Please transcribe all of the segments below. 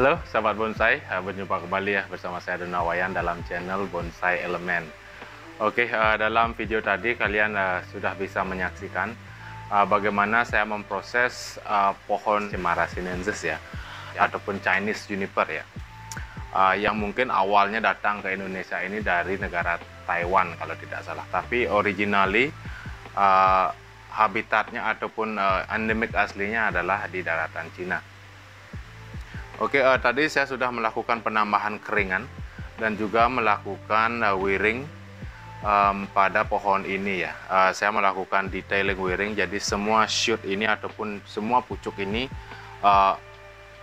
Halo sahabat bonsai, berjumpa kembali ya bersama saya Dona Wayan dalam channel Bonsai Elemen. Oke, dalam video tadi kalian sudah bisa menyaksikan bagaimana saya memproses pohon Cemara sinensis ya, ataupun Chinese Juniper ya, yang mungkin awalnya datang ke Indonesia ini dari negara Taiwan kalau tidak salah, tapi originally habitatnya ataupun endemik aslinya adalah di daratan Cina. Oke, tadi saya sudah melakukan penambahan keringan dan juga melakukan wiring pada pohon ini ya. Saya melakukan detailing wiring, jadi semua shoot ini ataupun semua pucuk ini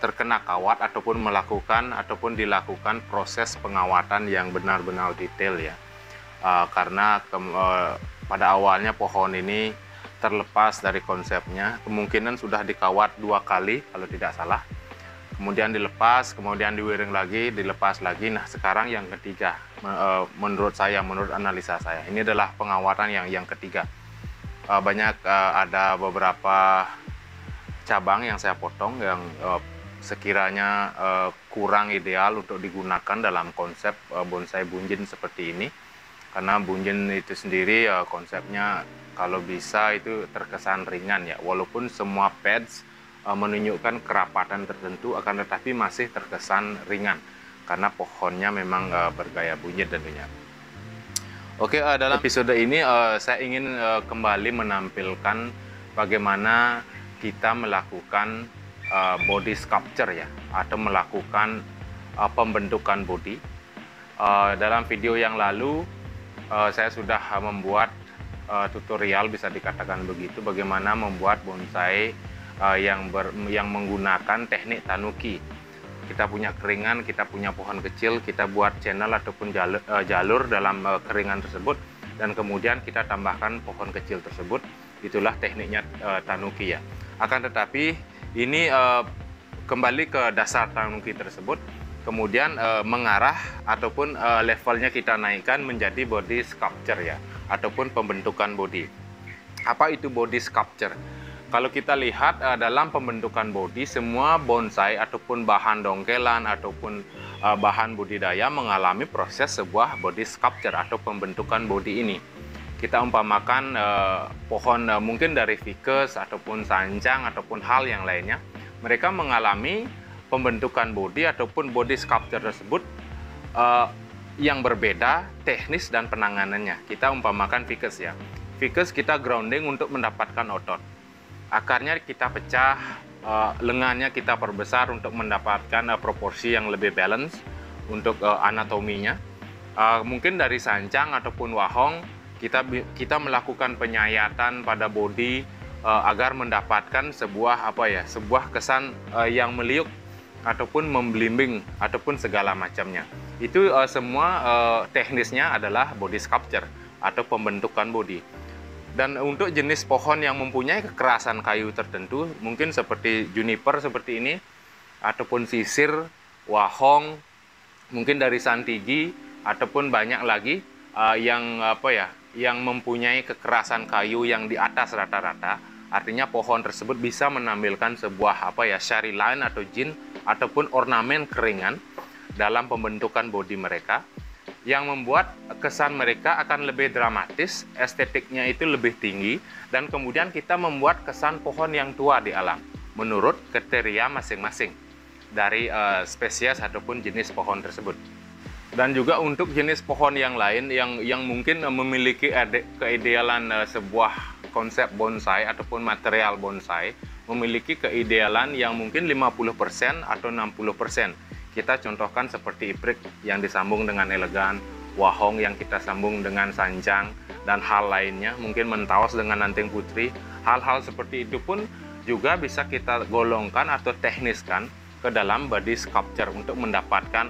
terkena kawat ataupun dilakukan proses pengawatan yang benar-benar detail ya. Karena pada awalnya pohon ini terlepas dari konsepnya, kemungkinan sudah dikawat 2 kali kalau tidak salah, kemudian dilepas, kemudian diwiring lagi, dilepas lagi. Nah sekarang yang ketiga, menurut saya, menurut analisa saya, ini adalah pengawatan yang ketiga. Ada beberapa cabang yang saya potong yang sekiranya kurang ideal untuk digunakan dalam konsep bonsai bunjin seperti ini, karena bunjin itu sendiri konsepnya kalau bisa itu terkesan ringan ya, walaupun semua pads menunjukkan kerapatan tertentu, akan tetapi masih terkesan ringan karena pohonnya memang bergaya bunjit tentunya. Oke, dalam episode ini saya ingin kembali menampilkan bagaimana kita melakukan body sculpture ya, atau melakukan pembentukan body. Dalam video yang lalu saya sudah membuat tutorial, bisa dikatakan begitu, bagaimana membuat bonsai yang menggunakan teknik tanuki. Kita punya keringan, kita punya pohon kecil, kita buat channel ataupun jalur dalam keringan tersebut, dan kemudian kita tambahkan pohon kecil tersebut. Itulah tekniknya tanuki ya. Akan tetapi ini kembali ke dasar tanuki tersebut, kemudian mengarah ataupun levelnya kita naikkan menjadi body sculpture ya, ataupun pembentukan body. Apa itu body sculpture? Kalau kita lihat dalam pembentukan body, semua bonsai ataupun bahan dongkelan ataupun bahan budidaya mengalami proses sebuah body sculpture atau pembentukan body ini. Kita umpamakan pohon mungkin dari ficus ataupun sancang ataupun hal yang lainnya, mereka mengalami pembentukan body ataupun body sculpture tersebut yang berbeda teknis dan penanganannya. Kita umpamakan ficus ya. Ficus kita grounding untuk mendapatkan otot. Akarnya kita pecah, lengannya kita perbesar untuk mendapatkan proporsi yang lebih balance untuk anatominya. Mungkin dari sancang ataupun wahong kita melakukan penyayatan pada body agar mendapatkan sebuah kesan yang meliuk ataupun memblimbing ataupun segala macamnya. Itu semua teknisnya adalah body sculpture atau pembentukan body. Dan untuk jenis pohon yang mempunyai kekerasan kayu tertentu, mungkin seperti juniper seperti ini, ataupun sisir, wahong, mungkin dari santigi, ataupun banyak lagi yang mempunyai kekerasan kayu yang di atas rata-rata. Artinya pohon tersebut bisa menampilkan sebuah shary line atau jin ataupun ornamen keringan dalam pembentukan bodi mereka, yang membuat kesan mereka akan lebih dramatis, estetiknya itu lebih tinggi, dan kemudian kita membuat kesan pohon yang tua di alam menurut kriteria masing-masing dari spesies ataupun jenis pohon tersebut. Dan juga untuk jenis pohon yang lain yang mungkin memiliki keidealan sebuah konsep bonsai ataupun material bonsai, memiliki keidealan yang mungkin 50% atau 60%. Kita contohkan seperti iprik yang disambung dengan elegan, wahong yang kita sambung dengan sancang, dan hal lainnya, mungkin mentaos dengan anting putri. Hal-hal seperti itu pun juga bisa kita golongkan atau tekniskan ke dalam body sculpture untuk mendapatkan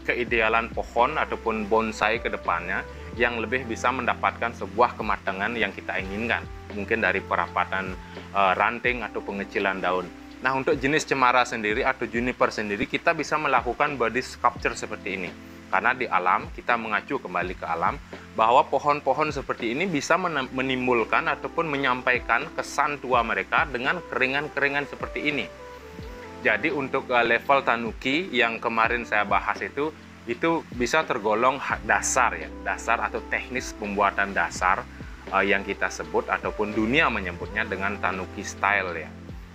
keidealan pohon ataupun bonsai ke depannya yang lebih bisa mendapatkan sebuah kematangan yang kita inginkan, mungkin dari perapatan ranting atau pengecilan daun. Nah, untuk jenis cemara sendiri atau juniper sendiri, kita bisa melakukan body sculpture seperti ini. Karena di alam, kita mengacu kembali ke alam, bahwa pohon-pohon seperti ini bisa menimbulkan ataupun menyampaikan kesan tua mereka dengan keringan-keringan seperti ini. Jadi untuk level tanuki yang kemarin saya bahas itu bisa tergolong dasar ya, dasar atau teknis pembuatan dasar yang kita sebut ataupun dunia menyebutnya dengan tanuki style ya.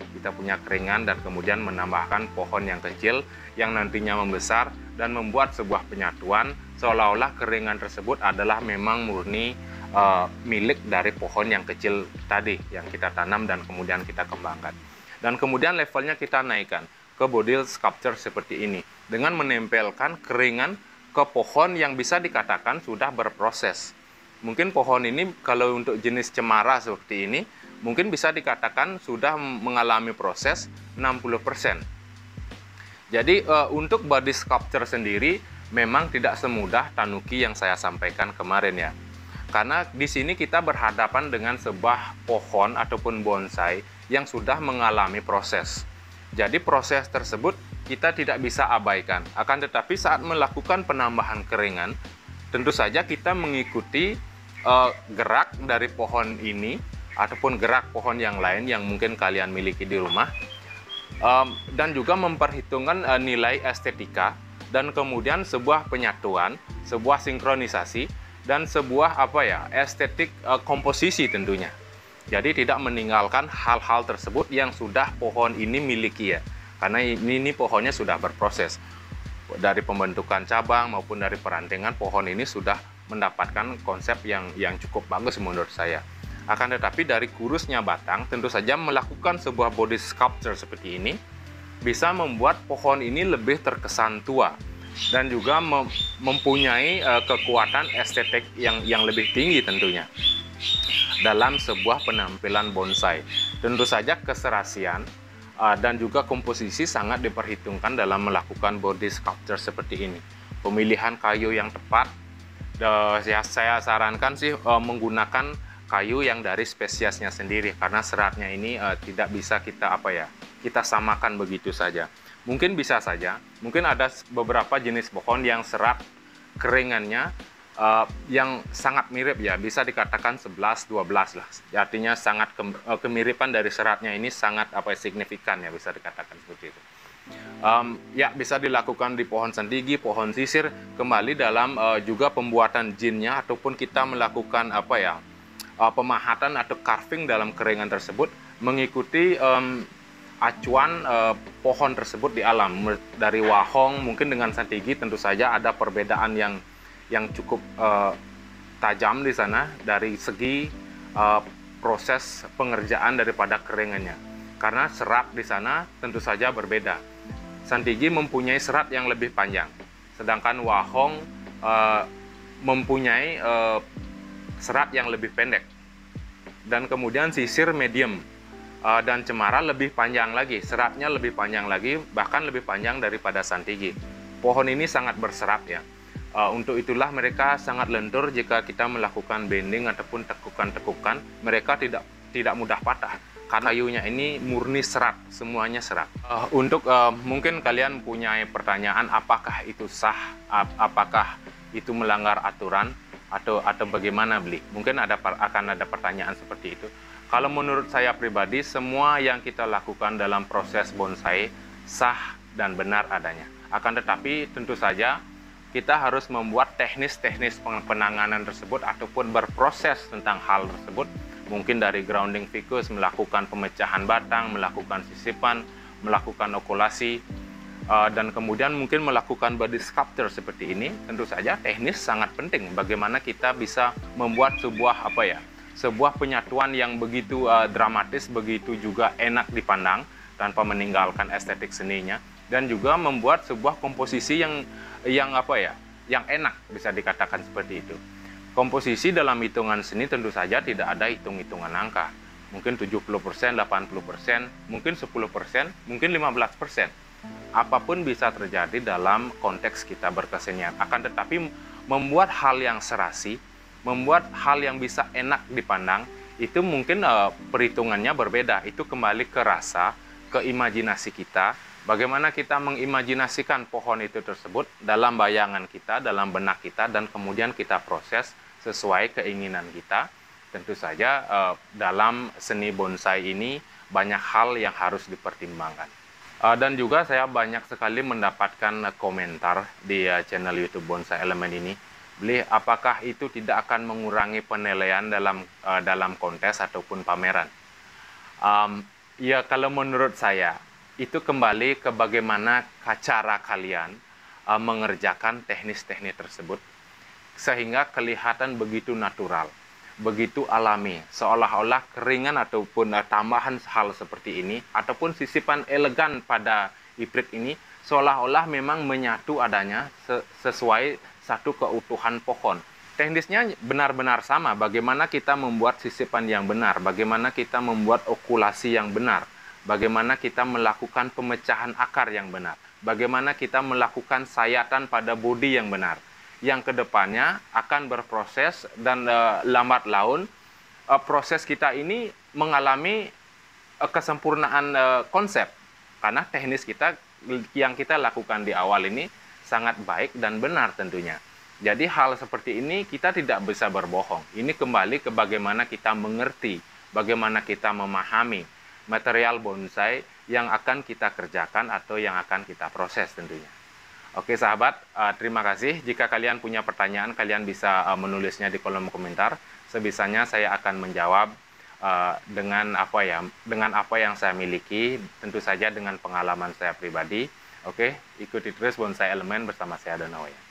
Kita punya keringan dan kemudian menambahkan pohon yang kecil yang nantinya membesar dan membuat sebuah penyatuan seolah-olah keringan tersebut adalah memang murni milik dari pohon yang kecil tadi yang kita tanam dan kemudian kita kembangkan. Dan kemudian levelnya kita naikkan ke body sculpture seperti ini dengan menempelkan keringan ke pohon yang bisa dikatakan sudah berproses. Mungkin pohon ini kalau untuk jenis cemara seperti ini mungkin bisa dikatakan sudah mengalami proses 60%. Jadi untuk body sculpture sendiri memang tidak semudah tanuki yang saya sampaikan kemarin ya. Karena di sini kita berhadapan dengan sebuah pohon ataupun bonsai yang sudah mengalami proses. Jadi proses tersebut kita tidak bisa abaikan. Akan tetapi saat melakukan penambahan keringan, tentu saja kita mengikuti gerak dari pohon ini ataupun gerak pohon yang lain yang mungkin kalian miliki di rumah, dan juga memperhitungkan nilai estetika dan kemudian sebuah penyatuan, sebuah sinkronisasi dan sebuah estetik komposisi tentunya. Jadi tidak meninggalkan hal-hal tersebut yang sudah pohon ini miliki ya, karena ini pohonnya sudah berproses dari pembentukan cabang maupun dari perantingan. Pohon ini sudah mendapatkan konsep yang cukup bagus menurut saya. Akan tetapi dari kurusnya batang, tentu saja melakukan sebuah body sculpture seperti ini bisa membuat pohon ini lebih terkesan tua dan juga mempunyai kekuatan estetik yang lebih tinggi tentunya dalam sebuah penampilan bonsai. Tentu saja keserasian dan juga komposisi sangat diperhitungkan dalam melakukan body sculpture seperti ini. Pemilihan kayu yang tepat, saya sarankan sih menggunakan kayu yang dari spesiesnya sendiri, karena seratnya ini tidak bisa kita samakan begitu saja. Mungkin bisa saja, mungkin ada beberapa jenis pohon yang serat keringannya yang sangat mirip ya, bisa dikatakan 11-12 lah. Artinya sangat kemiripan dari seratnya ini sangat signifikan ya, bisa dikatakan seperti itu. Ya, bisa dilakukan di pohon sendigi, pohon sisir, kembali dalam juga pembuatan jinnya ataupun kita melakukan pemahatan atau carving dalam keringan tersebut mengikuti acuan pohon tersebut di alam. Dari wahong mungkin dengan santigi tentu saja ada perbedaan yang cukup tajam di sana dari segi proses pengerjaan daripada keringannya, karena serat di sana tentu saja berbeda. Santigi mempunyai serat yang lebih panjang, sedangkan wahong mempunyai serat yang lebih pendek, dan kemudian sisir medium dan cemara lebih panjang lagi, seratnya lebih panjang lagi, bahkan lebih panjang daripada santigi. Pohon ini sangat berserat ya. Untuk itulah mereka sangat lentur jika kita melakukan bending ataupun tekukan-tekukan. Mereka tidak mudah patah karena kayunya ini murni serat, semuanya serat. Untuk mungkin kalian punya pertanyaan, apakah itu sah, apakah itu melanggar aturan atau bagaimana beli? Mungkin akan ada pertanyaan seperti itu. Kalau menurut saya pribadi, semua yang kita lakukan dalam proses bonsai sah dan benar adanya. Akan tetapi tentu saja kita harus membuat teknis-teknis penanganan tersebut ataupun berproses tentang hal tersebut. Mungkin dari grounding ficus, melakukan pemecahan batang, melakukan sisipan, melakukan okulasi, dan kemudian mungkin melakukan body sculpture seperti ini. Tentu saja teknis sangat penting. Bagaimana kita bisa membuat sebuah penyatuan yang begitu dramatis, begitu juga enak dipandang tanpa meninggalkan estetik seninya, dan juga membuat sebuah komposisi yang enak, bisa dikatakan seperti itu. Komposisi dalam hitungan seni tentu saja tidak ada hitung-hitungan angka. Mungkin 70%, 80%, mungkin 10%, mungkin 15%. Apapun bisa terjadi dalam konteks kita berkesenian. Akan tetapi membuat hal yang serasi, membuat hal yang bisa enak dipandang, itu mungkin perhitungannya berbeda. Itu kembali ke rasa, ke imajinasi kita. Bagaimana kita mengimajinasikan pohon itu tersebut dalam bayangan kita, dalam benak kita, dan kemudian kita proses sesuai keinginan kita. Tentu saja dalam seni bonsai ini banyak hal yang harus dipertimbangkan. Dan juga saya banyak sekali mendapatkan komentar di channel YouTube Bonsai Element ini. Beli, apakah itu tidak akan mengurangi penilaian dalam kontes ataupun pameran? Ya, kalau menurut saya, itu kembali ke bagaimana cara kalian mengerjakan teknis-teknis tersebut sehingga kelihatan begitu natural, begitu alami, seolah-olah keringan ataupun tambahan hal seperti ini ataupun sisipan elegan pada hibrid ini seolah-olah memang menyatu adanya sesuai satu keutuhan pohon. Teknisnya benar-benar sama, bagaimana kita membuat sisipan yang benar, bagaimana kita membuat okulasi yang benar, bagaimana kita melakukan pemecahan akar yang benar, bagaimana kita melakukan sayatan pada bodi yang benar. yang kedepannya akan berproses dan lambat laun proses kita ini mengalami kesempurnaan konsep, karena teknis kita yang kita lakukan di awal ini sangat baik dan benar tentunya. Jadi hal seperti ini kita tidak bisa berbohong. Ini kembali ke bagaimana kita mengerti, bagaimana kita memahami material bonsai yang akan kita kerjakan atau yang akan kita proses tentunya. Oke sahabat, terima kasih. Jika kalian punya pertanyaan, kalian bisa menulisnya di kolom komentar. Sebisanya saya akan menjawab dengan apa yang saya miliki, tentu saja dengan pengalaman saya pribadi. Oke, ikuti terus Bonsai Elemen bersama saya Donawayan.